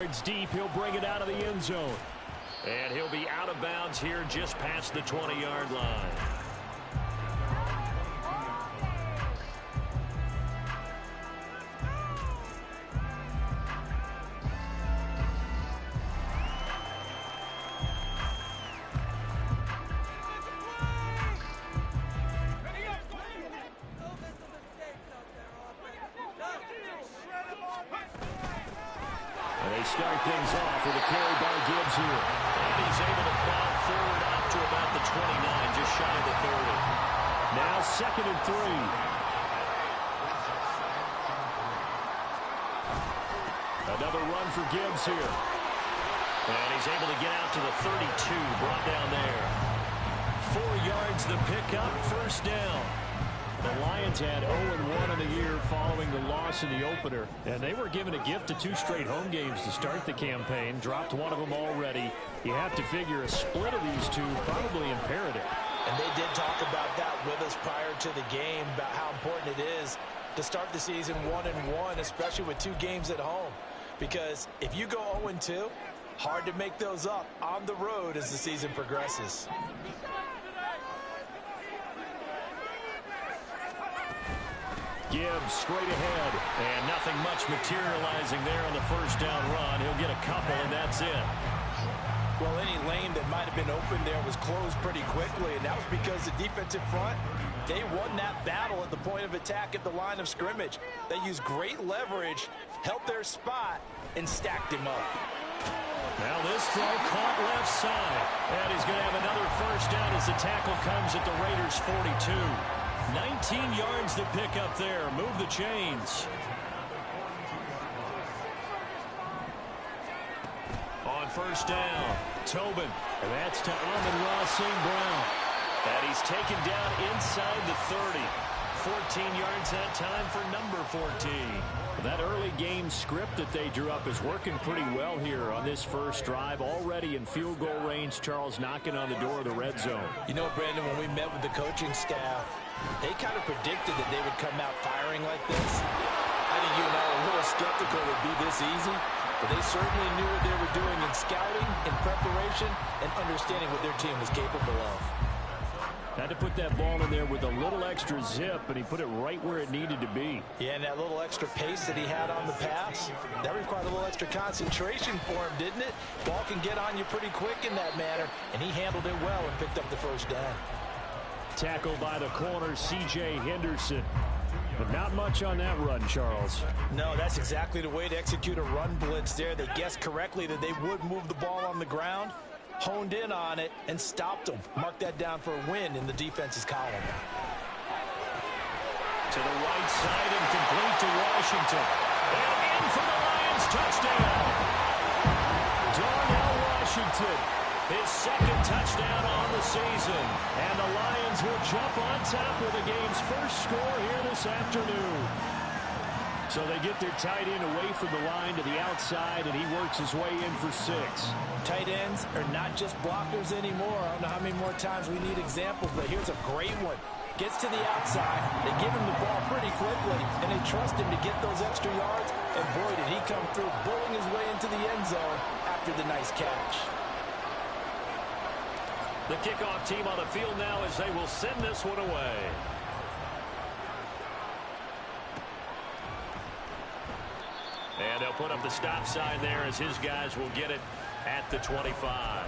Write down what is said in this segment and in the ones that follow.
It's deep. He'll bring it out of the end zone. And he'll be out of bounds here just past the 20-yard line. They start things off with a carry by Gibbs here. And he's able to plow forward out to about the 29, just shy of the 30. Now 2nd and 3. Another run for Gibbs here. And he's able to get out to the 32, brought down there. 4 yards the pickup, first down. The Lions had 0-1 in the year following the loss in the opener, and they were given a gift of 2 straight home games to start the campaign. Dropped one of them already. You have to figure a split of these two probably imperative. And they did talk about that with us prior to the game, about how important it is to start the season 1-1, especially with 2 games at home. Because if you go 0-2, hard to make those up on the road as the season progresses. Gibbs straight ahead, and nothing much materializing there on the first down run. He'll get a couple, and that's it. Well, any lane that might have been open there was closed pretty quickly, and that was because the defensive front, they won that battle at the point of attack at the line of scrimmage. They used great leverage, held their spot, and stacked him up. Now this throw caught left side, and he's going to have another first down as the tackle comes at the Raiders' 42. 19 yards to pick up there. Move the chains. On first down, Tobin. And that's to Amon-Ra St. Brown. And he's taken down inside the 30. 14 yards that time for number 14. That early game script that they drew up is working pretty well here on this first drive. Already in field goal range, Charles knocking on the door of the red zone. You know, Brandon, when we met with the coaching staff, they kind of predicted that they would come out firing like this. I think you and I were a little skeptical it would be this easy, but they certainly knew what they were doing in scouting, in preparation, and understanding what their team was capable of. Had to put that ball in there with a little extra zip, and he put it right where it needed to be. Yeah, and that little extra pace that he had on the pass, that required a little extra concentration for him, didn't it? Ball can get on you pretty quick in that manner, and he handled it well and picked up the first down. Tackled by the corner, C.J. Henderson. But not much on that run, Charles. No, that's exactly the way to execute a run blitz there. They guessed correctly that they would move the ball on the ground, honed in on it, and stopped them. Mark that down for a win in the defense's column. To the right side and complete to Washington. And in for the Lions, touchdown. Darnell Washington, his 2nd touchdown on the season. And the Lions will jump on top with the game's first score here this afternoon. So they get their tight end away from the line to the outside, and he works his way in for 6. Tight ends are not just blockers anymore. I don't know how many more times we need examples, but here's a great one. Gets to the outside, they give him the ball pretty quickly, and they trust him to get those extra yards, and boy, did he come through, bulling his way into the end zone after the nice catch. The kickoff team on the field now as they will send this one away. And they'll put up the stop sign there as his guys will get it at the 25.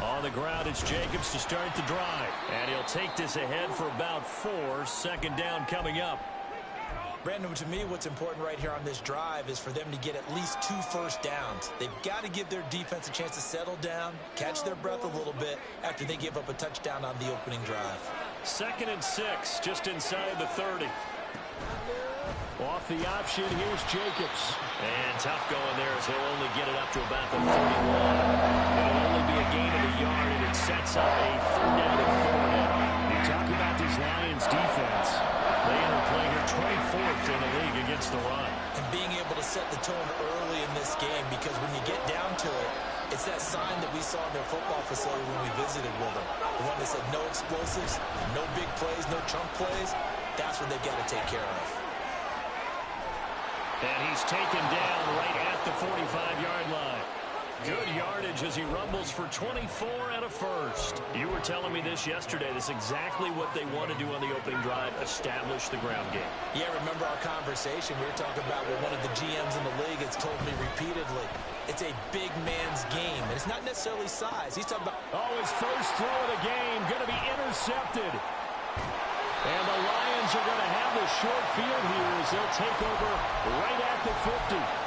On the ground, it's Jacobs to start the drive. And he'll take this ahead for about 4. 2nd down coming up. Brandon, to me, what's important right here on this drive is for them to get at least 2 first downs. They've got to give their defense a chance to settle down, catch their breath a little bit after they give up a touchdown on the opening drive. 2nd and 6, just inside the 30. Off the option, here's Jacobs. And tough going there as he'll only get it up to about the 31. It'll only be a gain of a yard, and it sets up a 3rd down and 4 now. You talk about this Lions defense. They enter play here 24th in the league against the run. And being able to set the tone early in this game, because when you get down to it, it's that sign that we saw in their football facility when we visited with them. The one that said no explosives, no big plays, no chunk plays. That's what they've got to take care of. And he's taken down right at the 45-yard line. Good yardage as he rumbles for 24 and a first. You were telling me this yesterday. This is exactly what they want to do on the opening drive, establish the ground game. Yeah, remember our conversation? We were talking about what one of the GMs in the league has told me repeatedly. It's a big man's game, and it's not necessarily size. He's talking about... Oh, his first throw of the game going to be intercepted. And the Lions are going to have the short field here as they'll take over right at the 50.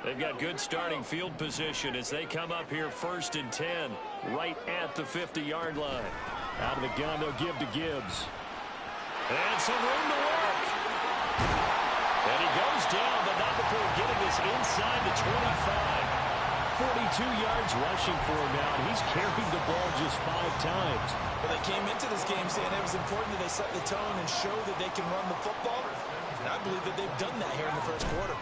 They've got good starting field position as they come up here 1st and 10, right at the 50-yard line. Out of the gun, they'll give to Gibbs. And some room to work. And he goes down, but not before getting this inside the 25. 42 yards rushing for him now, and he's carried the ball just 5 times. Well, they came into this game saying it was important that they set the tone and show that they can run the football. And I believe that they've done that here in the first quarter.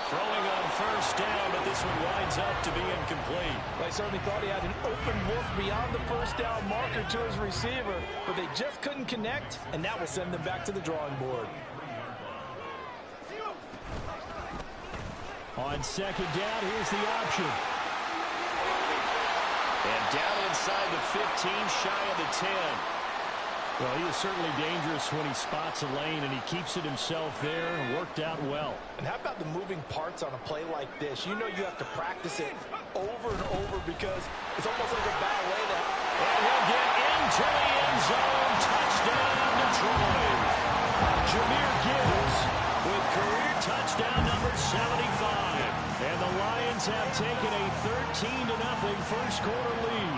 Throwing on first down, but this one winds up to be incomplete. I certainly thought he had an open look beyond the first down marker to his receiver, but they just couldn't connect, and that will send them back to the drawing board. On second down, here's the option. And down inside the 15, shy of the 10. Well, he is certainly dangerous when he spots a lane, and he keeps it himself there and worked out well. And how about the moving parts on a play like this? You know you have to practice it over and over because it's almost like a ballet. And he'll get into the end zone. Touchdown, Detroit. Jahmyr Gibbs with career touchdown number 75. And the Lions have taken a 13-0 first quarter lead.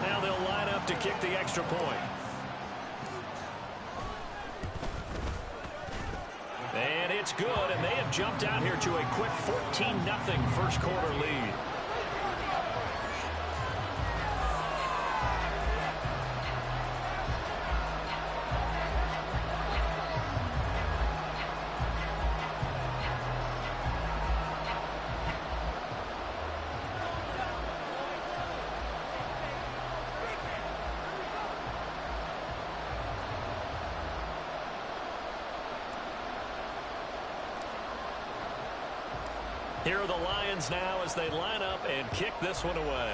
Now they'll line up to kick the extra point. And it's good, and they have jumped out here to a quick 14-0 first quarter lead. Here are the Lions now as they line up and kick this one away.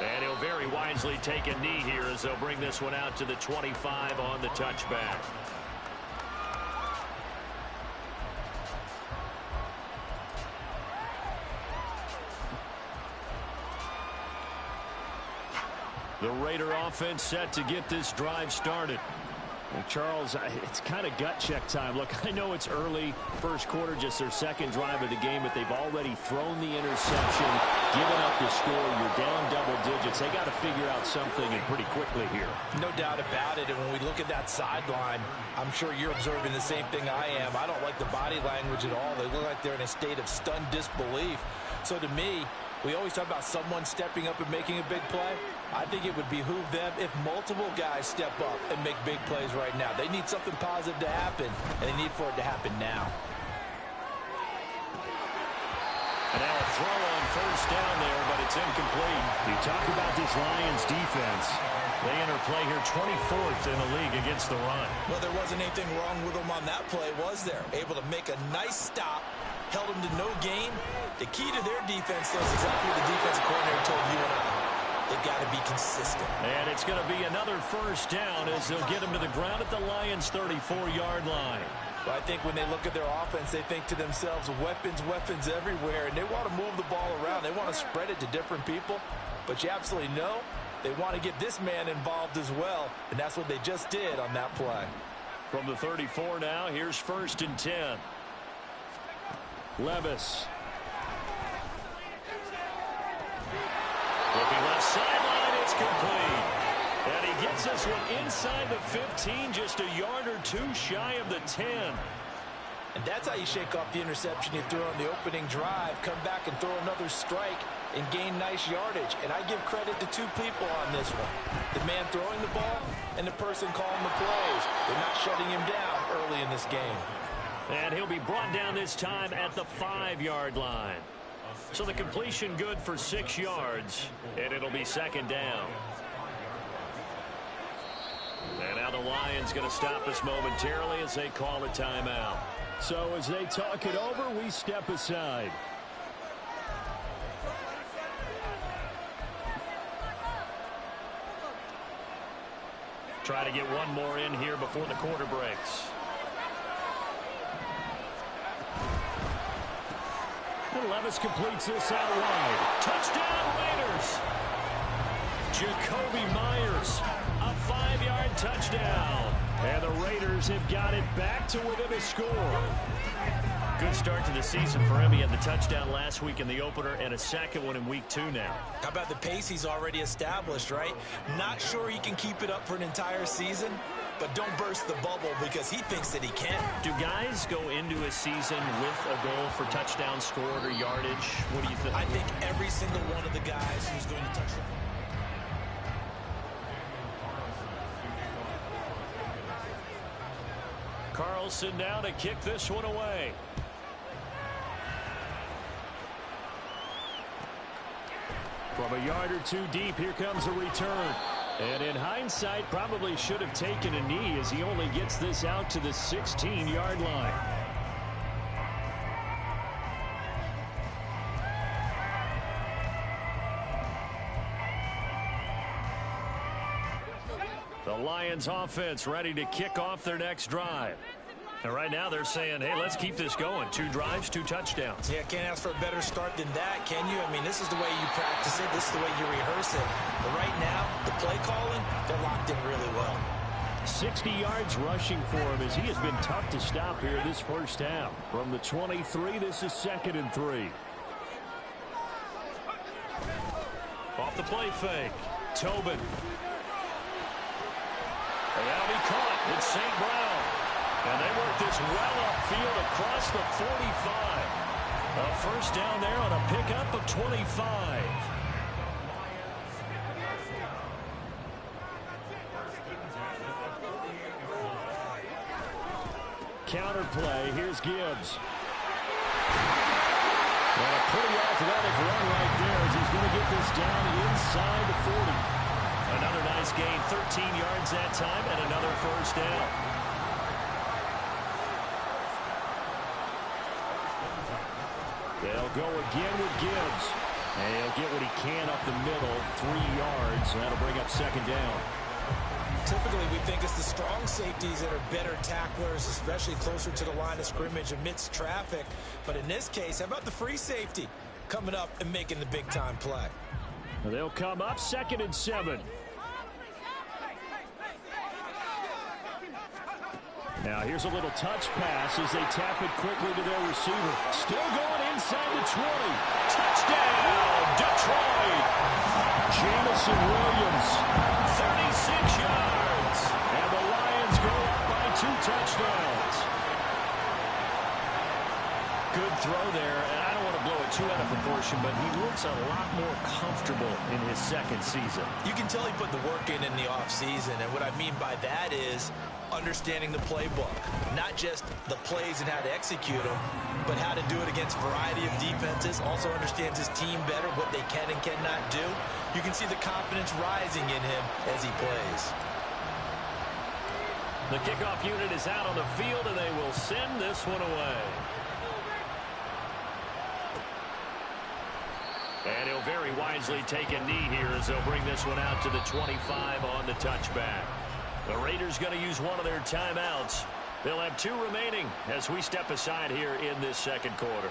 And he'll very wisely take a knee here as they'll bring this one out to the 25 on the touchback. The Raider offense set to get this drive started. Well, Charles, it's kind of gut check time. Look, I know it's early, first quarter, just their second drive of the game, but they've already thrown the interception, given up the score. You're down double digits. They got to figure out something and pretty quickly here. No doubt about it. And when we look at that sideline, I'm sure you're observing the same thing I am. I don't like the body language at all. They look like they're in a state of stunned disbelief. So to me, we always talk about someone stepping up and making a big play. I think it would behoove them if multiple guys step up and make big plays right now. They need something positive to happen, and they need for it to happen now. And now a throw on first down there, but it's incomplete. You talk about this Lions defense. They enter play here 24th in the league against the run. Well, there wasn't anything wrong with them on that play, was there? Able to make a nice stop, held them to no gain. The key to their defense, though, is exactly what the defensive coordinator told you and I. They've got to be consistent. And it's going to be another first down as they'll get him to the ground at the Lions' 34-yard line. Well, I think when they look at their offense, they think to themselves, weapons, weapons everywhere, and they want to move the ball around. They want to spread it to different people, but you absolutely know they want to get this man involved as well, and that's what they just did on that play. From the 34 now, here's 1st and 10. Levis. Looking left sideline, it's complete. And he gets this one inside the 15, just a yard or two shy of the 10. And that's how you shake off the interception you threw on the opening drive, come back and throw another strike and gain nice yardage. And I give credit to two people on this one. The man throwing the ball and the person calling the plays. They're not shutting him down early in this game. And he'll be brought down this time at the 5-yard line. So the completion good for 6 yards, and it'll be second down. And now the Lions going to stop us momentarily as they call a timeout. So as they talk it over, we step aside. Try to get one more in here before the quarter breaks. And Levis completes this out wide. Touchdown Raiders! Jacoby Myers, a 5-yard touchdown. And the Raiders have got it back to within a score. Good start to the season for him. He had the touchdown last week in the opener and a second one in week 2 now. How about the pace he's already established, right? Not sure he can keep it up for an entire season, but don't burst the bubble because he thinks that he can. Do guys go into a season with a goal for touchdown scored or yardage? What do you think? I think every single one of the guys who's going to touch the ball. Carlson now to kick this one away. From a yard or two deep, here comes a return. And in hindsight, probably should have taken a knee as he only gets this out to the 16-yard line. The Lions offense ready to kick off their next drive. And right now they're saying, hey, let's keep this going. 2 drives, 2 touchdowns. Yeah, can't ask for a better start than that, can you? I mean, this is the way you practice it. This is the way you rehearse it. But right now, the play calling, they're locked in really well. 60 yards rushing for him as he has been tough to stop here this first half. From the 23, this is 2nd and 3. Off the play fake. Tobin. And that'll be caught. It's St. Brown. And they work this well upfield across the 45. A first down there on a pickup of 25. Counter play. Here's Gibbs. And a pretty athletic run right there as he's going to get this down inside the 40. Another nice gain, 13 yards that time, and another first down. They'll go again with Gibbs. And he'll get what he can up the middle, 3 yards, and that'll bring up second down. Typically, we think it's the strong safeties that are better tacklers, especially closer to the line of scrimmage amidst traffic. But in this case, how about the free safety coming up and making the big-time play? They'll come up 2nd and 7. Now here's a little touch pass as they tap it quickly to their receiver. Still going inside the 20. Touchdown, Detroit! Jamison Williams, 36 yards. And the Lions go up by 2 touchdowns. Good throw there, and I don't want to blow it too out of proportion, but he looks a lot more comfortable in his 2nd season. You can tell he put the work in the offseason, and what I mean by that is understanding the playbook, not just the plays and how to execute them, but how to do it against a variety of defenses. Also understands his team better, what they can and cannot do. You can see the confidence rising in him as he plays. The kickoff unit is out on the field, and they will send this one away. And he'll very wisely take a knee here as they'll bring this one out to the 25 on the touchback. The Raiders going to use one of their timeouts. They'll have 2 remaining as we step aside here in this 2nd quarter.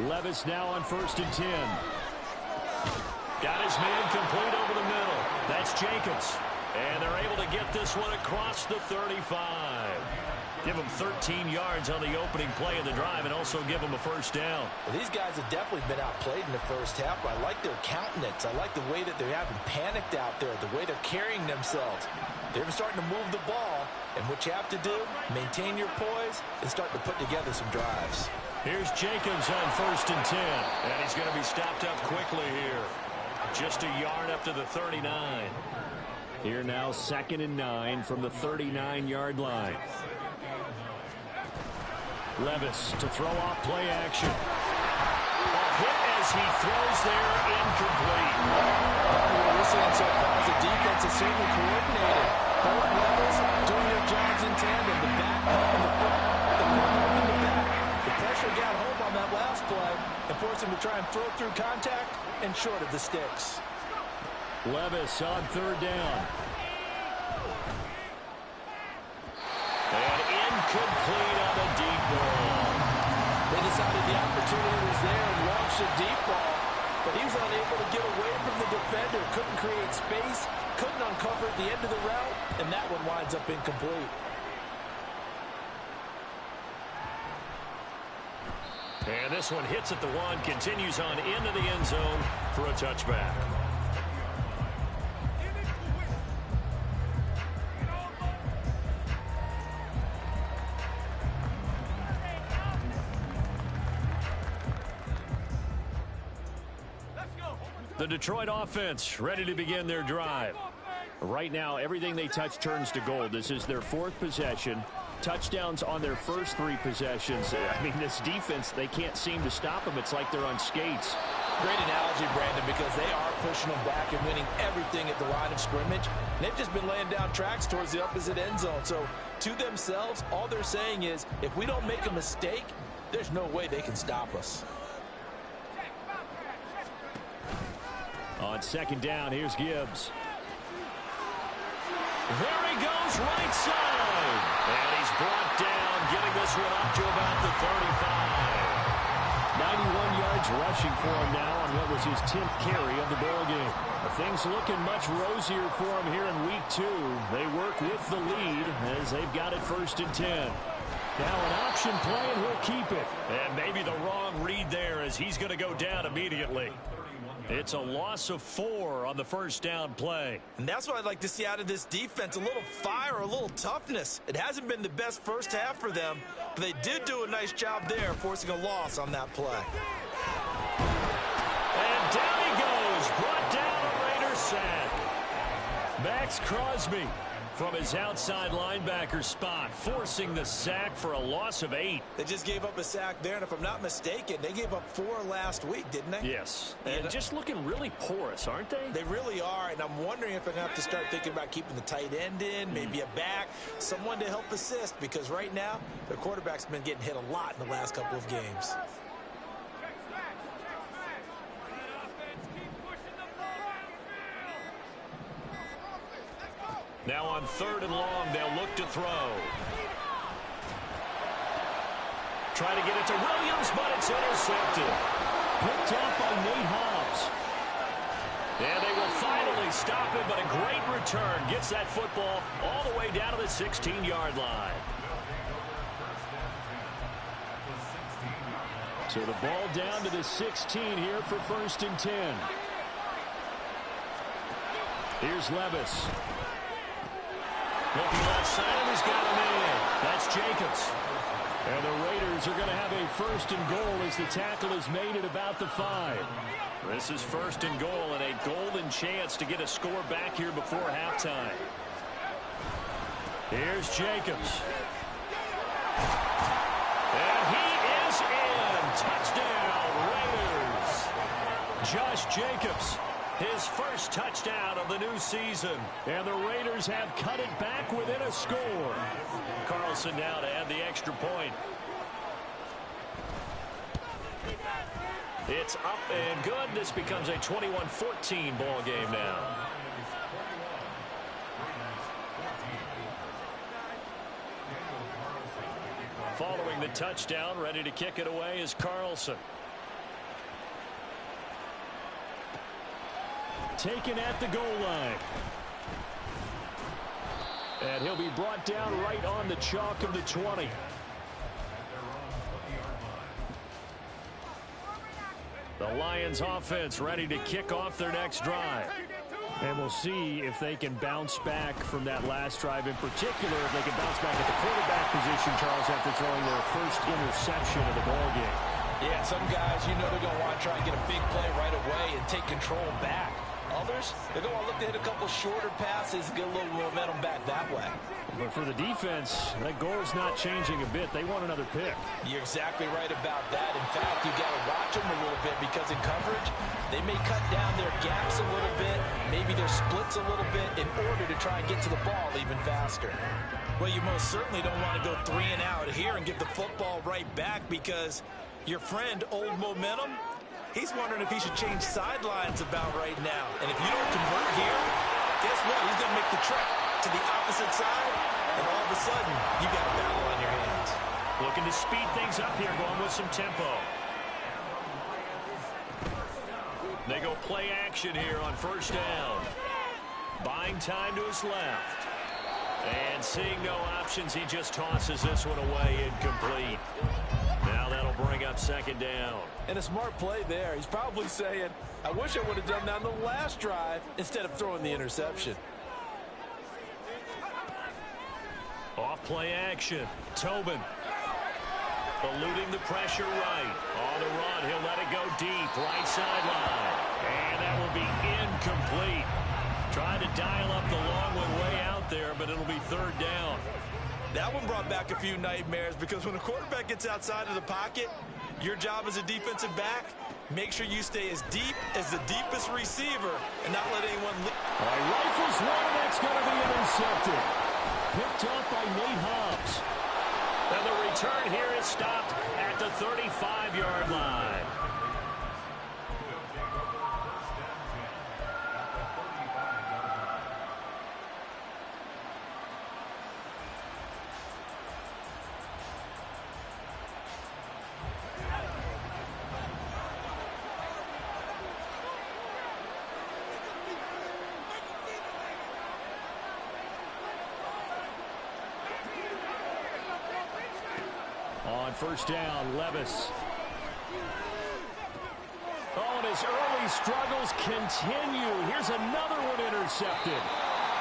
Levis now on 1st and 10. Got his man complete over the middle. That's Jacobs. And they're able to get this one across the 35. Give them 13 yards on the opening play of the drive and also give them a first down. Well, these guys have definitely been outplayed in the first half, but I like their countenance. I like the way that they haven't panicked out there, the way they're carrying themselves. They're starting to move the ball, and what you have to do, maintain your poise and start to put together some drives. Here's Jacobs on 1st and 10, and he's going to be stopped up quickly here. Just a yard up to the 39. Here now 2nd and 9 from the 39-yard line. Levis to throw off play action. A hit as he throws there, incomplete. What we're seeing so far is the defense is certainly coordinated. Both levels doing their jobs in tandem. The back helping the front, the front helping the back. The pressure got home on that last play and forced him to try and throw through contact and short of the sticks. Levis on 3rd down. And incomplete on a deep ball. They decided the opportunity was there and launched a deep ball, but he was unable to get away from the defender, couldn't create space, couldn't uncover the end of the route, and that one winds up incomplete. And this one hits at the 1, continues on into the end zone for a touchback. The Detroit offense ready to begin their drive. Right now, everything they touch turns to gold. This is their 4th possession. Touchdowns on their first 3 possessions. I mean, this defense, they can't seem to stop them. It's like they're on skates. Great analogy, Brandon, because they are pushing them back and winning everything at the line of scrimmage. And they've just been laying down tracks towards the opposite end zone. So, to themselves, all they're saying is, if we don't make a mistake, there's no way they can stop us. On 2nd down, here's Gibbs. There he goes, right side. And he's brought down, getting this one up to about the 35. 91 yards rushing for him now on what was his 10th carry of the ballgame. Things looking much rosier for him here in week 2. They work with the lead as they've got it 1st and 10. Now an option play, and he'll keep it. And maybe the wrong read there as he's going to go down immediately. It's a loss of 4 on the 1st down play. And that's what I'd like to see out of this defense, a little fire, a little toughness. It hasn't been the best first half for them, but they did do a nice job there, forcing a loss on that play. And down he goes, brought down a Raider sack. Max Crosby from his outside linebacker spot, forcing the sack for a loss of 8. They just gave up a sack there, and if I'm not mistaken, they gave up 4 last week, didn't they? Yes, and just looking really porous, aren't they? They really are, and I'm wondering if they're going to have to start thinking about keeping the tight end in, maybe a back, someone to help assist, because right now, their quarterback's been getting hit a lot in the last couple of games. Now on 3rd and long, they'll look to throw. Try to get it to Williams, but it's intercepted. Picked off by Nate Hobbs. And they will finally stop him, but a great return. Gets that football all the way down to the 16-yard line. So the ball down to the 16 here for 1st and 10. Here's Levis. Looking left side, and he's got him in. That's Jacobs. And the Raiders are going to have a 1st and goal as the tackle is made at about the 5. This is 1st and goal and a golden chance to get a score back here before halftime. Here's Jacobs. And he is in. Touchdown, Raiders. Josh Jacobs. His first touchdown of the new season. And the Raiders have cut it back within a score. Carlson now to add the extra point. It's up and good. This becomes a 21-14 ball game now. Following the touchdown, ready to kick it away is Carlson. taken at the goal line. And he'll be brought down right on the chalk of the 20. The Lions offense ready to kick off their next drive. And we'll see if they can bounce back from that last drive, in particular if they can bounce back at the quarterback position, Charles, after throwing their first interception of the ballgame. Yeah, some guys, you know they're going to want to try and get a big play right away and take control back. Others, they're going to look to hit a couple shorter passes, get a little momentum back that way. But for the defense, that goal is not changing a bit. They want another pick. You're exactly right about that. In fact, you got to watch them a little bit because in coverage, they may cut down their gaps a little bit, maybe their splits a little bit in order to try and get to the ball even faster. Well, you most certainly don't want to go 3 and out here and give the football right back because your friend, Old Momentum, he's wondering if he should change sidelines about right now. And if you don't convert here, guess what? He's going to make the trek to the opposite side, and all of a sudden, you got a battle on your hands. Looking to speed things up here, going with some tempo. They go play action here on first down. Buying time to his left. And seeing no options, he just tosses this one away, incomplete. Now that'll bring up second down. And a smart play there. He's probably saying, I wish I would have done that on the last drive instead of throwing the interception. Off play action. Tobin. Eluding the pressure right. On the run, he'll let it go deep. Right sideline. And that will be incomplete. Trying to dial up the long one way out there, but it'll be third down. That one brought back a few nightmares because when a quarterback gets outside of the pocket, your job as a defensive back, make sure you stay as deep as the deepest receiver and not let anyone leave. All right, rifles one, that's going to be intercepted. Picked up by Nate Hobbs. And the return here is stopped at the 35-yard line. On first down, Levis. Oh, and his early struggles continue. Here's another one intercepted.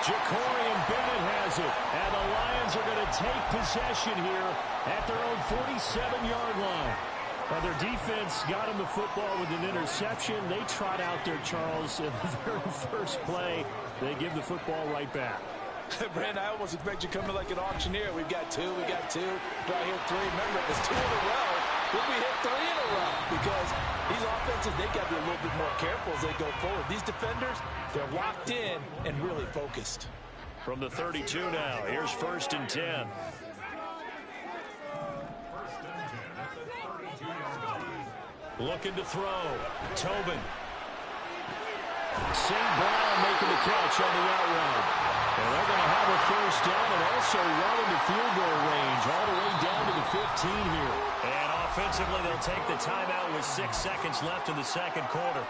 Ja'Cory Bennett has it. And the Lions are going to take possession here at their own 47-yard line. Now, their defense got him the football with an interception. They trot out there, Charles, in the very first play. They give the football right back. Brand, I almost expect you coming like an auctioneer. We've got two. Do I hear three? Remember, it's 2 in a row. Will we hit 3 in a row? Because these offenses, they got to be a little bit more careful as they go forward. These defenders, they're locked in and really focused. From the 32 now, here's first and 10. Looking to throw. Tobin. St. Brown making the catch on the out route. And they're going to have a first down and also well into field goal range all the way down to the 15 here. And offensively, they'll take the timeout with 6 seconds left in the second quarter.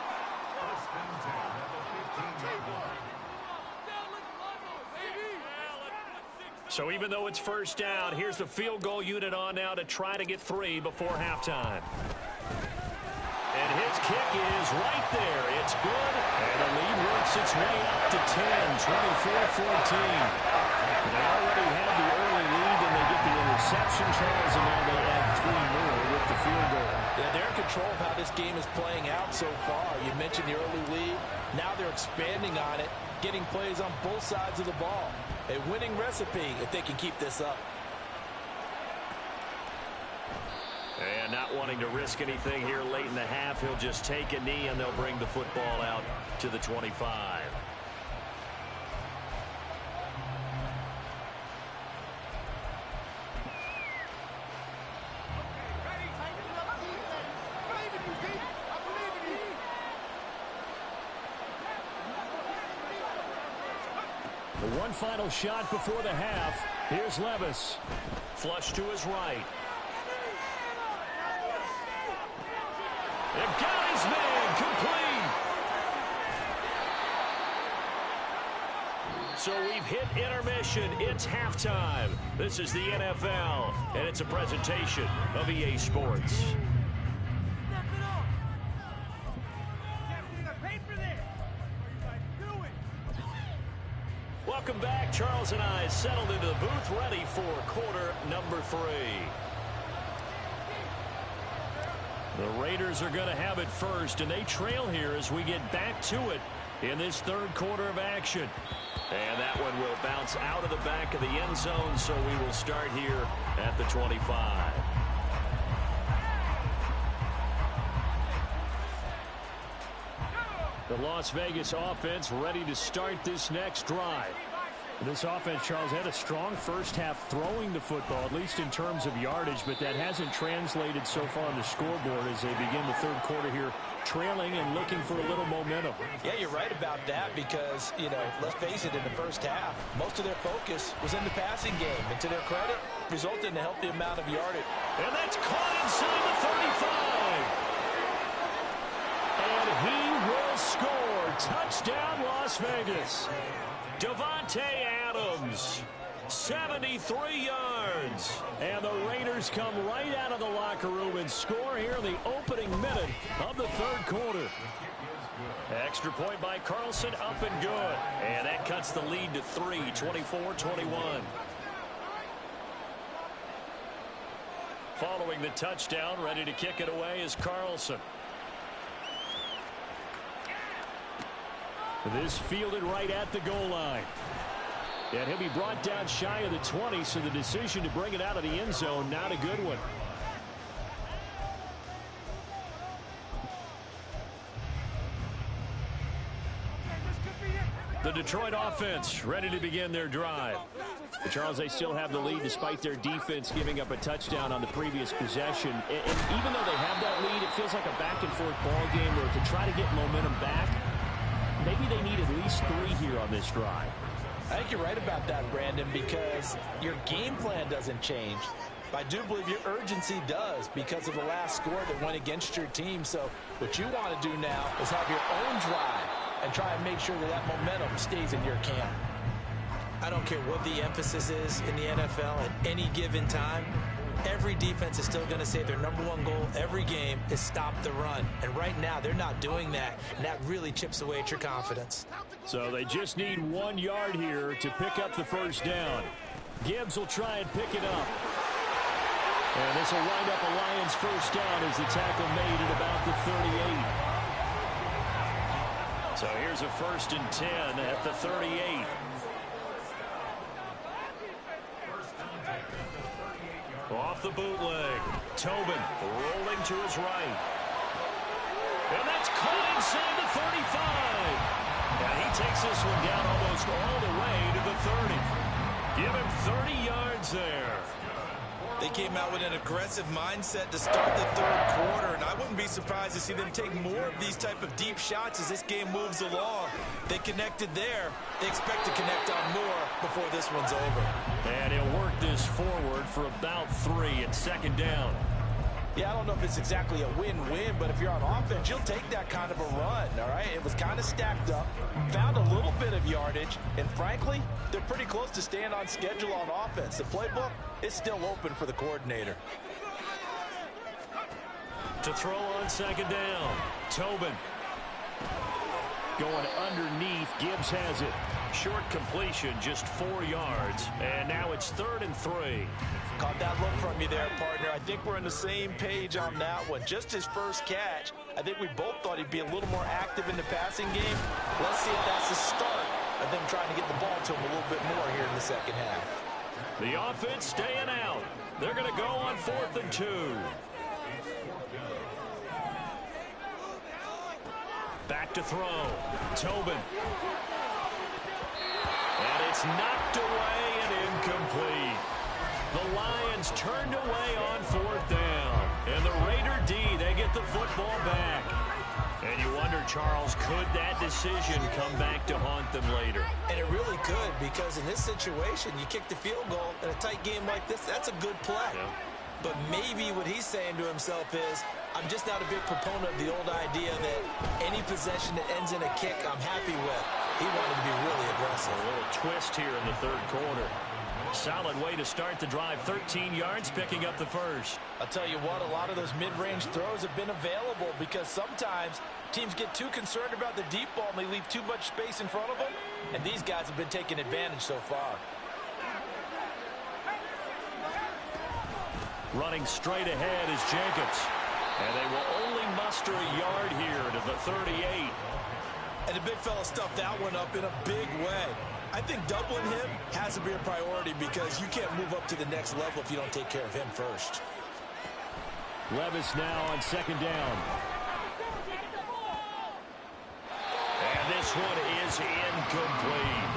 So even though it's first down, here's the field goal unit on now to try to get 3 before halftime. And his kick is right there. It's good. And the lead works its way up to 10, 24-14. They already had the early lead, and they get the interception, Charles, and now they add 3 more with the field goal. Yeah, they're in control of how this game is playing out so far. You mentioned the early lead. Now they're expanding on it, getting plays on both sides of the ball. A winning recipe if they can keep this up. And not wanting to risk anything here late in the half, he'll just take a knee and they'll bring the football out to the 25. The one final shot before the half. Here's Levis. Flush to his right. They've got his man complete. So we've hit intermission. It's halftime. This is the NFL, and it's a presentation of EA Sports. Welcome back. Charles and I settled into the booth, ready for quarter number 3. The Raiders are going to have it first, and they trail here as we get back to it in this third quarter of action. And that one will bounce out of the back of the end zone, so we will start here at the 25. The Las Vegas offense ready to start this next drive. This offense, Charles, had a strong first half throwing the football, at least in terms of yardage, but that hasn't translated so far on the scoreboard as they begin the third quarter here, trailing and looking for a little momentum. Yeah, you're right about that because, let's face it, in the first half, most of their focus was in the passing game. And to their credit, resulted in a healthy amount of yardage. And that's caught inside the 35. And he will score. Touchdown, Las Vegas. Davante Adams, 73 yards. And the Raiders come right out of the locker room and score here in the opening minute of the third quarter. Extra point by Carlson, up and good. And that cuts the lead to 3, 24-21. Following the touchdown, ready to kick it away is Carlson. This fielded right at the goal line. And he'll be brought down shy of the 20, so the decision to bring it out of the end zone, not a good one. The Detroit offense ready to begin their drive. But Charles, they still have the lead despite their defense giving up a touchdown on the previous possession. And even though they have that lead, it feels like a back-and-forth ball game where to try to get momentum back, maybe they need at least 3 here on this drive. I think you're right about that, Brandon, because your game plan doesn't change. I do believe your urgency does because of the last score that went against your team. So what you want to do now is have your own drive and try and make sure that that momentum stays in your camp. I don't care what the emphasis is in the NFL at any given time. Every defense is still going to say their #1 goal every game is stop the run. And right now, they're not doing that, and that really chips away at your confidence. So they just need 1 yard here to pick up the first down. Gibbs will try and pick it up. And this will wind up a Lions first down as the tackle made at about the 38. So here's a 1st and 10 at the 38. Off the bootleg. Tobin rolling to his right. And that's caught inside the 35. And he takes this one down almost all the way to the 30. Give him 30 yards there. They came out with an aggressive mindset to start the third quarter, and I wouldn't be surprised to see them take more of these type of deep shots as this game moves along. They connected there. They expect to connect on more before this one's over. And he'll work this forward for about 3 at 2nd down. Yeah, I don't know if it's exactly a win-win, but if you're on offense, you'll take that kind of a run, all right? It was kind of stacked up, found a little bit of yardage, and frankly, they're pretty close to staying on schedule on offense. The playbook is still open for the coordinator. To throw on 2nd down, Tobin. Going underneath, Gibbs has it. Short completion, just 4 yards, and now it's 3rd and 3. Caught that look from you there, partner. I think we're on the same page on that one. Just his first catch, I think we both thought he'd be a little more active in the passing game. Let's see if that's the start of them trying to get the ball to him a little bit more here in the second half. The offense staying out. They're going to go on 4th and 2. Back to throw. Tobin. And it's knocked away and incomplete. The Lions turned away on 4th down. And the Raider D, they get the football back. And you wonder, Charles, could that decision come back to haunt them later? And it really could, because in this situation, you kick the field goal in a tight game like this, that's a good play. Yeah. But maybe what he's saying to himself is, I'm just not a big proponent of the old idea that any possession that ends in a kick, I'm happy with. He wanted to be really aggressive. A little twist here in the third quarter. Solid way to start the drive. 13 yards, picking up the first. I'll tell you what, a lot of those mid-range throws have been available because sometimes teams get too concerned about the deep ball and they leave too much space in front of them, and these guys have been taking advantage so far. Running straight ahead is Jacobs. And they will only muster a yard here to the 38. And the big fella stuffed that one up in a big way. I think doubling him has to be a priority because you can't move up to the next level if you don't take care of him first. Levis now on second down. And this one is incomplete.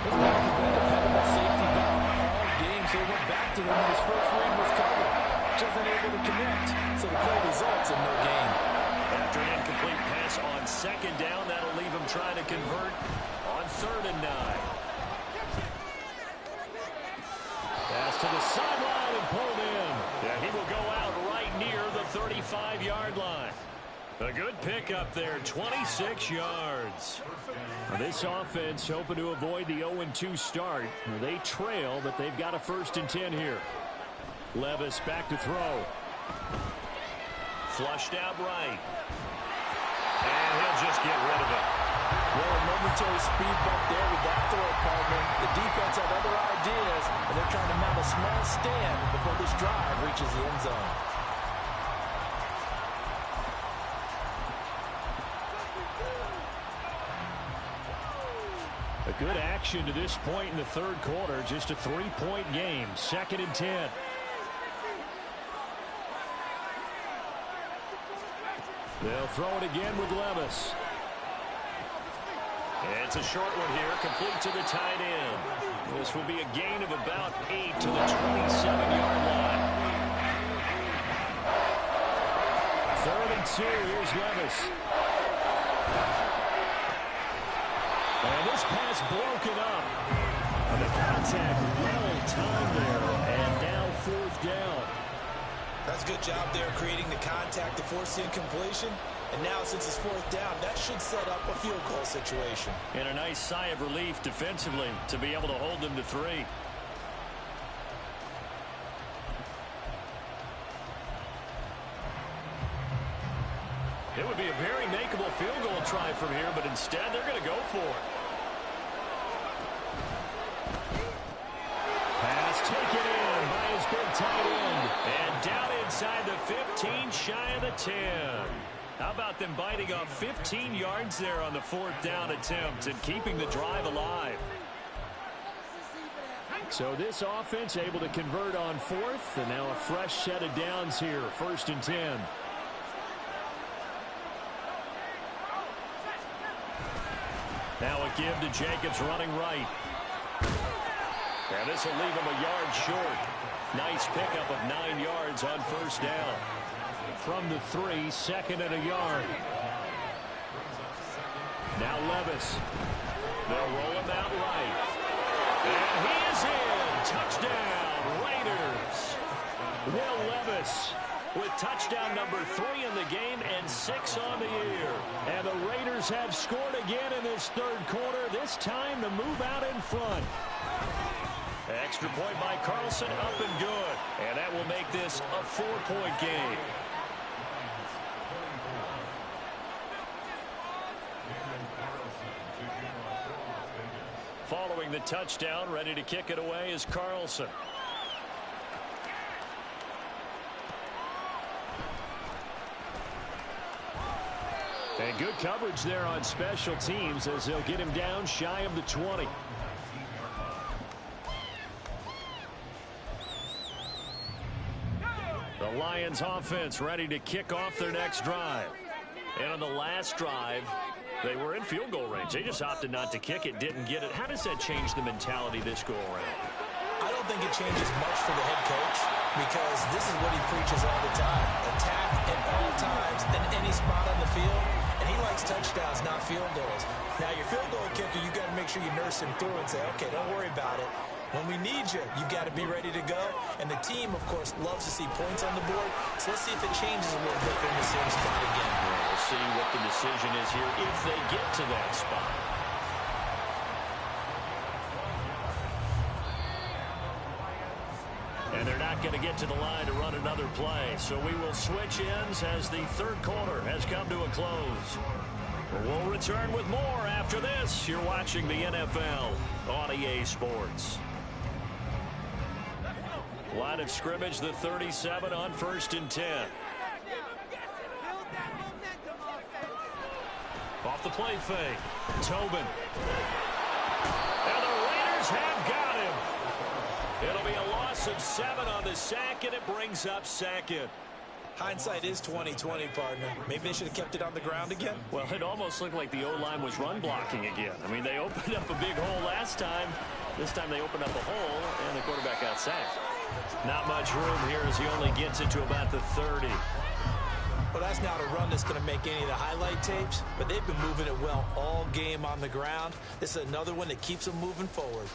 This back has been a dependable safety valve all game, so he went back to him when his first read was covered. Just unable to connect, so the play results in no gain. After an incomplete pass on second down, that'll leave him trying to convert on 3rd and 9. Pass to the sideline and pulled in. Yeah, he will go out right near the 35-yard line. A good pickup there, 26 yards. Now this offense hoping to avoid the 0-2 start. They trail, but they've got a 1st and 10 here. Levis back to throw. Flushed out right. And he'll just get rid of it. Well, a momentary speed bump there with that throw, partner. The defense had other ideas, and they're trying to mount a small stand before this drive reaches the end zone. A good action to this point in the third quarter. Just a 3-point game. 2nd and 10. They'll throw it again with Levis. It's a short one here, complete to the tight end. This will be a gain of about 8 to the 27-yard line. 3rd and 2, here's Levis. And this pass broken up. And the contact well timed there, and now 4th down. That's a good job there creating the contact to force the incompletion. And now, since it's 4th down, that should set up a field goal situation. And a nice sigh of relief defensively to be able to hold them to 3. It would be a very makeable field goal try from here, but instead they're going to go for it. Pass taken in by his big tight end. And down inside the 15, shy of the 10. How about them biting off 15 yards there on the 4th down attempt and keeping the drive alive? So this offense able to convert on 4th, and now a fresh set of downs here, 1st and 10. Now a give to Jacobs running right. And this will leave him a yard short. Nice pickup of 9 yards on 1st down. From the 3, 2nd and a yard. Now Levis. They'll roll him out right. And he is in. Touchdown, Raiders. Will Levis with touchdown number 3 in the game and 6 on the year. And the Raiders have scored again in this third quarter, this time to move out in front. Extra point by Carlson, up and good. And that will make this a 4-point game. Following the touchdown, ready to kick it away is Carlson. And good coverage there on special teams as they'll get him down shy of the 20. The Lions offense ready to kick off their next drive. And on the last drive, they were in field goal range. They just opted not to kick it, didn't get it. How does that change the mentality this go around? I don't think it changes much for the head coach because this is what he preaches all the time. Attack at all times in any spot on the field, and he likes touchdowns, not field goals. Now, your field goal kicker, you got to make sure you nurse him through and say, okay, don't worry about it. When we need you, you got to be ready to go. And the team, of course, loves to see points on the board. So let's see if it changes a little bit in the same spot again. We'll see what the decision is here if they get to that spot. get to the line to run another play. So we will switch ends as the third quarter has come to a close. We'll return with more after this. You're watching the NFL on EA Sports. Line of scrimmage, the 37 on 1st and 10. Off the play fake. Tobin. And the Raiders have got him. It'll be a loss of 7 on the sack, and it brings up second. Hindsight is 20/20, partner. Maybe they should have kept it on the ground again. Well, it almost looked like the O-line was run blocking again. I mean, they opened up a big hole last time. This time they opened up a hole, and the quarterback got sacked. Not much room here as he only gets it to about the 30. Well, that's not a run that's going to make any of the highlight tapes, but they've been moving it well all game on the ground. This is another one that keeps them moving forward.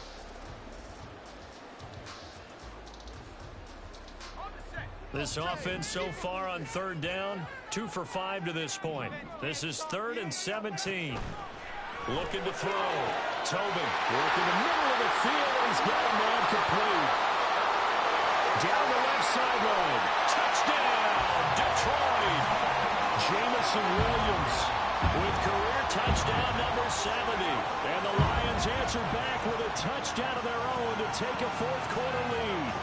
This offense so far on 3rd down, 2 for 5 to this point. This is 3rd and 17. Looking to throw. Tobin working the middle of the field, and he's got a man complete. Down the left sideline. Touchdown, Detroit. Jamison Williams with career touchdown number 70. And the Lions answer back with a touchdown of their own to take a 4th quarter lead.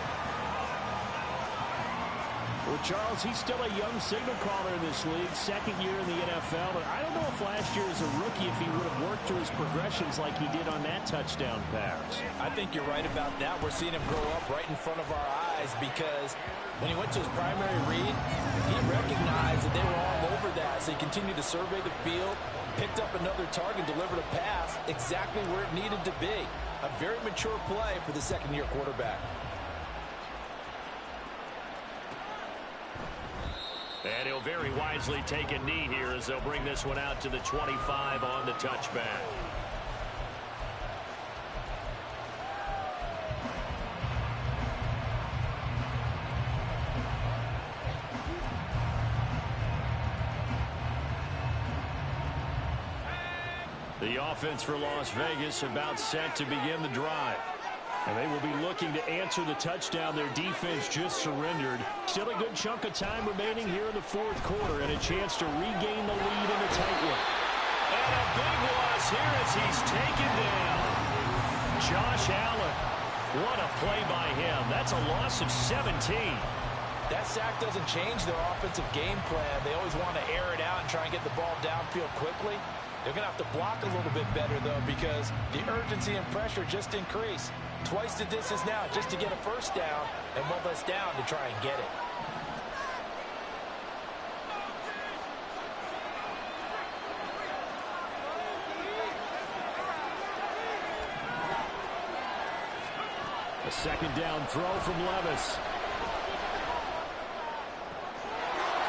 Well, Charles, he's still a young signal caller in this league, 2nd year in the NFL. But I don't know if last year as a rookie, if he would have worked through his progressions like he did on that touchdown pass. I think you're right about that. We're seeing him grow up right in front of our eyes because when he went to his primary read, he recognized that they were all over that. So he continued to survey the field, picked up another target, delivered a pass exactly where it needed to be. A very mature play for the 2nd-year quarterback. And he'll very wisely take a knee here as they'll bring this one out to the 25 on the touchback. The offense for Las Vegas about set to begin the drive. And they will be looking to answer the touchdown their defense just surrendered. Still a good chunk of time remaining here in the 4th quarter and a chance to regain the lead in a tight one. And a big loss here as he's taken down. Josh Allen. What a play by him. That's a loss of 17. That sack doesn't change their offensive game plan. They always want to air it out and try and get the ball downfield quickly. They're going to have to block a little bit better, though, because the urgency and pressure just increase. Twice the distance now just to get a 1st down, and 1 less down to try and get it. A 2nd down throw from Levis.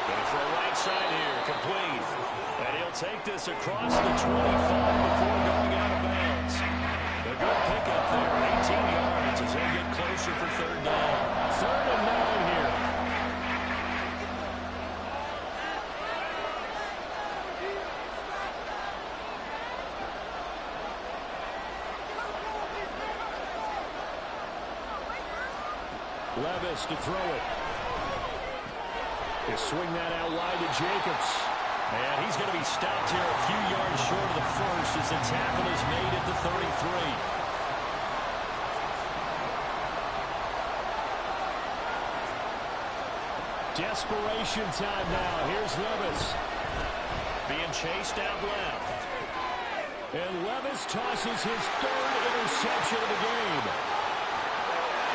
Going to throw right side here, complete. And he'll take this across the 25 before going out of bounds. A good pickup there, 18 yards as they get closer for 3rd down. 3rd and 9 here. Levis to throw it. They swing that out wide to Jacobs. And he's going to be stopped here a few yards short of the 1st as the tackle is made at the 33. Desperation time now. Here's Levis. Being chased out left. And Levis tosses his 3rd interception of the game.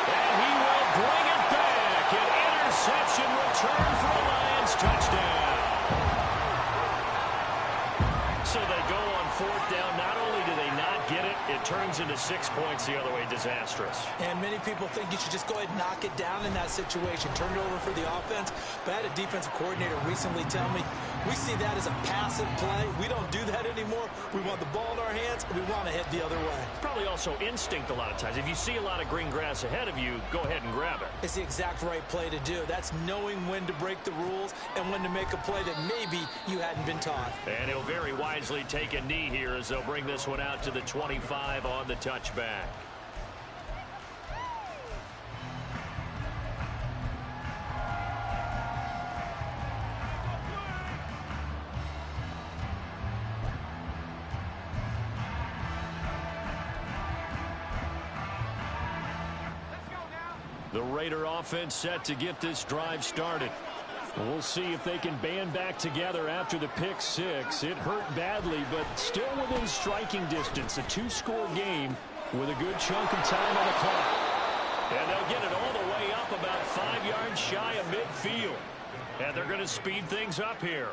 And he will bring it back. An interception return for a Lions touchdown. So they go on 4th down. Not only do they not get it, it turns into 6 points the other way. Disastrous. And many people think you should just go ahead and knock it down in that situation. Turn it over for the offense. But I had a defensive coordinator recently tell me, we see that as a passive play. We don't do that anymore. We want the ball in our hands, and we want to head the other way. Probably also instinct a lot of times. If you see a lot of green grass ahead of you, go ahead and grab it. It's the exact right play to do. That's knowing when to break the rules and when to make a play that maybe you hadn't been taught. And he'll very wisely take a knee here as they'll bring this one out to the 25 on the touchback. The Raider offense set to get this drive started. We'll see if they can band back together after the pick six. It hurt badly, but still within striking distance. A two-score game with a good chunk of time on the clock. And they'll get it all the way up about 5 yards shy of midfield. And they're going to speed things up here.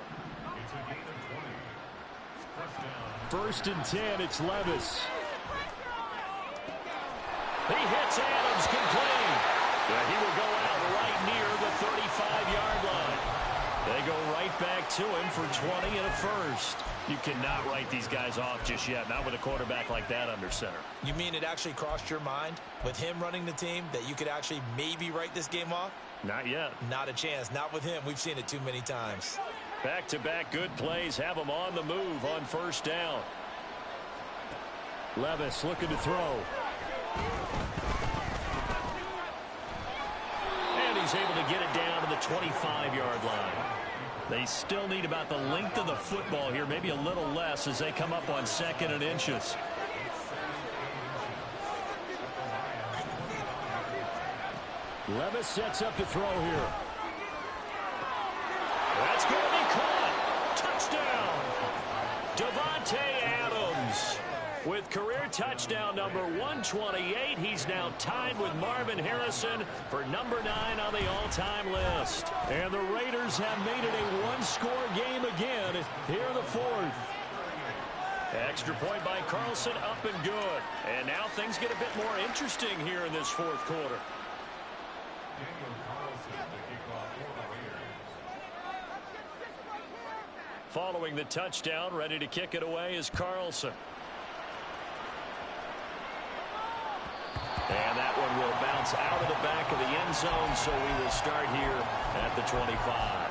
1st and 10, it's Levis. He hits Adams complete. Yeah, he will go out right near the 35-yard line. They go right back to him for 20 and a first. You cannot write these guys off just yet, not with a quarterback like that under center. You mean it actually crossed your mind with him running the team that you could actually maybe write this game off? Not yet. Not a chance. Not with him. We've seen it too many times. Back-to-back good plays have them on the move on 1st down. Levis looking to throw. And he's able to get it down to the 25-yard line. They still need about the length of the football here, maybe a little less as they come up on 2nd and inches. Levis sets up to throw here. That's going to be caught. Touchdown. Davante Adams with career touchdown number 128. He's now tied with Marvin Harrison for number 9 on the all-time list. And the Raiders have made it a one-score game again here in the 4th. Extra point by Carlson, up and good. And now things get a bit more interesting here in this 4th quarter. Following the touchdown, ready to kick it away is Carlson. And that one will bounce out of the back of the end zone, so we will start here at the 25.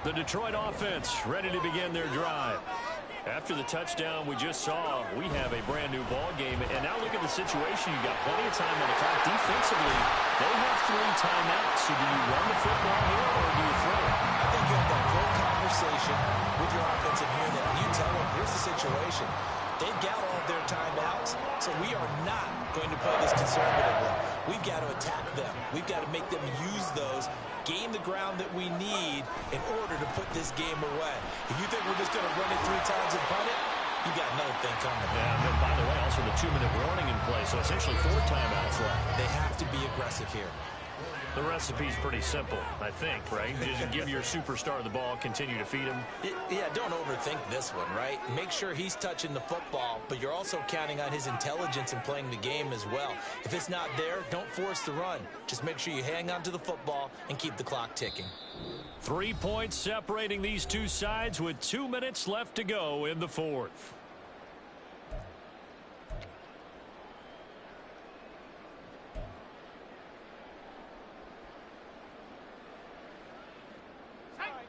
The Detroit offense ready to begin their drive. After the touchdown we just saw, we have a brand new ball game. And now look at the situation. You got plenty of time on the clock. Defensively, they have 3 timeouts. So do you run the football here or do you throw it? I think you have that full conversation with your offense in here that you tell them, here's the situation. They've got all of their timeouts, so we are not going to play this conservatively. We've got to attack them. We've got to make them use those, gain the ground that we need in order to put this game away. If you think we're just going to run it 3 times and punt it, you got another thing coming. Yeah, and by the way, also the 2-minute warning in play, so essentially 4 timeouts left. They have to be aggressive here. The recipe's pretty simple, I think, right? Just give your superstar the ball, continue to feed him. Yeah, don't overthink this one, right? Make sure he's touching the football, but you're also counting on his intelligence in playing the game as well. If it's not there, don't force the run. Just make sure you hang on to the football and keep the clock ticking. 3 points separating these two sides with 2 minutes left to go in the 4th.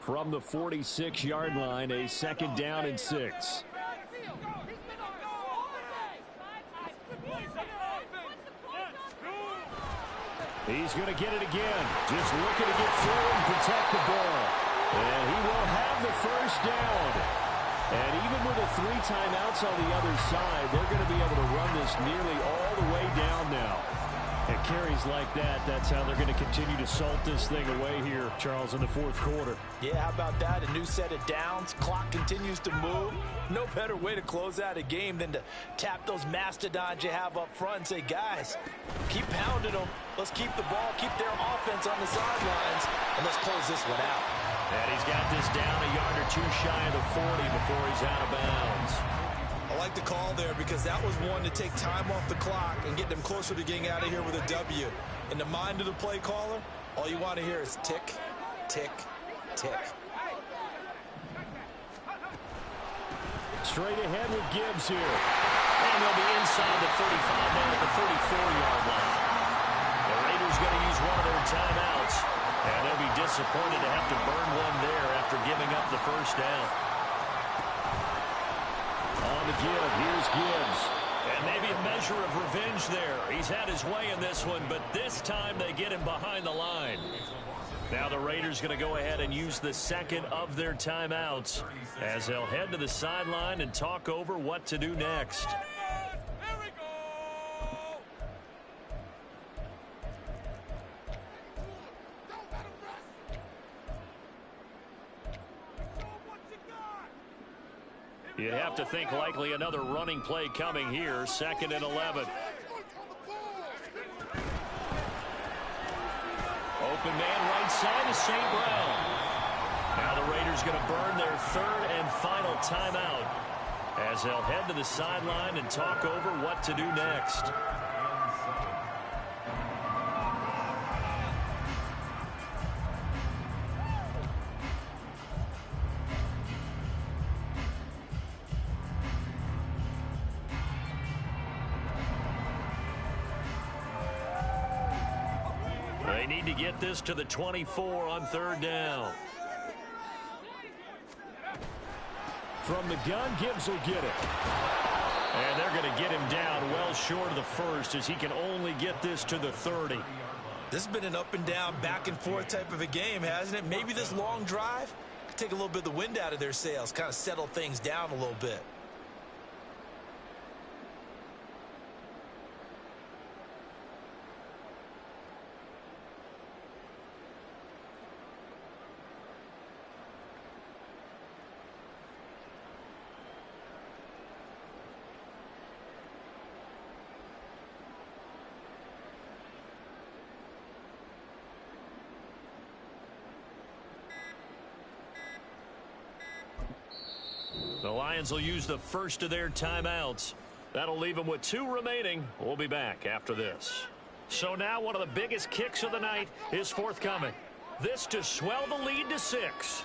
From the 46-yard line, a 2nd down and 6. He's going to get it again. Just looking to get through and protect the ball. And he will have the 1st down. And even with the 3 timeouts on the other side, they're going to be able to run this nearly all the way down now. At carries like that, that's how they're going to continue to salt this thing away here, Charles, in the 4th quarter. Yeah, how about that? A new set of downs. Clock continues to move. No better way to close out a game than to tap those mastodons you have up front and say, guys, keep pounding them. Let's keep the ball, keep their offense on the sidelines, and let's close this one out. And he's got this down a yard or 2 shy of the 40 before he's out of bounds. I like the call there because that was one to take time off the clock and get them closer to getting out of here with a W. In the mind of the play caller, all you want to hear is tick, tick, tick. Straight ahead with Gibbs here. And they'll be inside the 35 now at the 34-yard line. The Raiders going to use one of their timeouts, and they'll be disappointed to have to burn one there after giving up the 1st down. On the give, here's Gibbs. And maybe a measure of revenge there. He's had his way in this one, but this time they get him behind the line. Now the Raiders going to go ahead and use the second of their timeouts as they'll head to the sideline and talk over what to do next. You have to think likely another running play coming here, 2nd and 11. Open man right side to St. Brown. Now the Raiders going to burn their 3rd and final timeout as they'll head to the sideline and talk over what to do next. They need to get this to the 24 on 3rd down. From the gun, Gibbs will get it. And they're going to get him down well short of the 1st as he can only get this to the 30. This has been an up and down, back and forth type of a game, hasn't it? Maybe this long drive could take a little bit of the wind out of their sails, kind of settle things down a little bit. The Lions will use the first of their timeouts. That'll leave them with 2 remaining. We'll be back after this. So now one of the biggest kicks of the night is forthcoming. This to swell the lead to 6.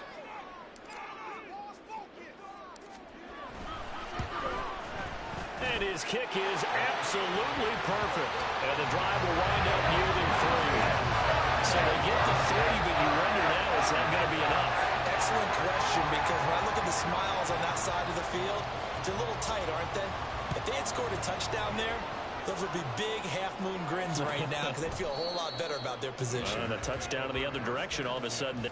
And his kick is absolutely perfect. And the drive will wind up yielding 3. So they get the 3, but you wonder now, is that going to be enough? Excellent question, because when I look at the smiles on that side of the field, they're a little tight, aren't they? If they had scored a touchdown there, those would be big half-moon grins right now because they'd feel a whole lot better about their position. And a touchdown in the other direction all of a sudden.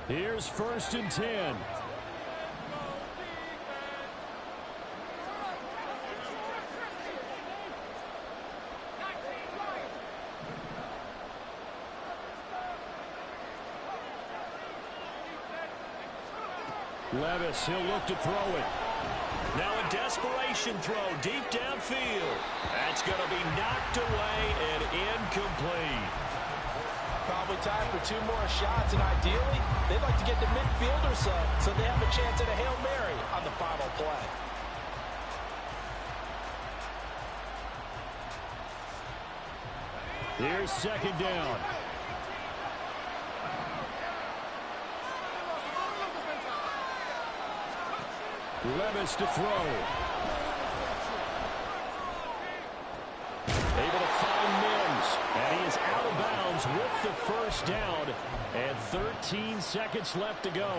Here's 1st and 10. Levis, he'll look to throw it. Now a desperation throw deep downfield. That's going to be knocked away and incomplete. Probably time for 2 more shots, and ideally, they'd like to get to midfield or so they have a chance at a Hail Mary on the final play. Here's 2nd down. Levis to throw. Able to find Mims. And he is out of bounds with the 1st down. And 13 seconds left to go.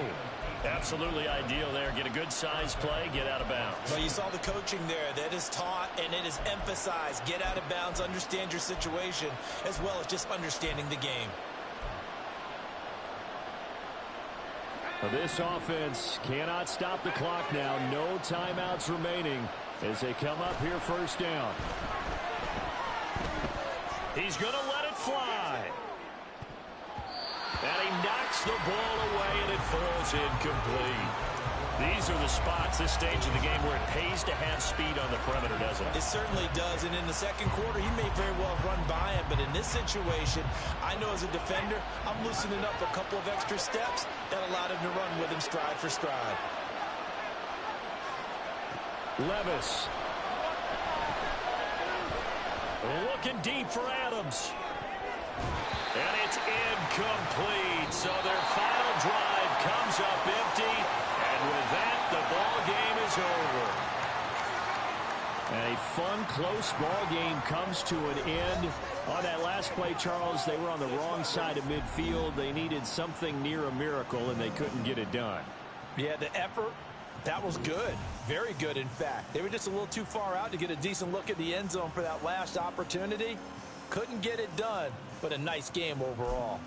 Absolutely ideal there. Get a good size play, get out of bounds. Well, you saw the coaching there. That is taught and it is emphasized. Get out of bounds, understand your situation, as well as just understanding the game. This offense cannot stop the clock now. No timeouts remaining as they come up here 1st down. He's going to let it fly. And he knocks the ball away, and it falls incomplete. These are the spots, this stage of the game, where it pays to have speed on the perimeter, doesn't it? It certainly does, and in the second quarter, he may very well run by him, but in this situation, I know as a defender, I'm loosening up a couple of extra steps that allowed him to run with him stride for stride. Levis. Looking deep for Adams. And it's incomplete, so their final drive comes up empty. And with that, the ball game is over. A fun, close ball game comes to an end. On that last play, Charles, they were on the wrong side of midfield. They needed something near a miracle, and they couldn't get it done. Yeah, the effort, that was good. Very good, in fact. They were just a little too far out to get a decent look at the end zone for that last opportunity. Couldn't get it done, but a nice game overall.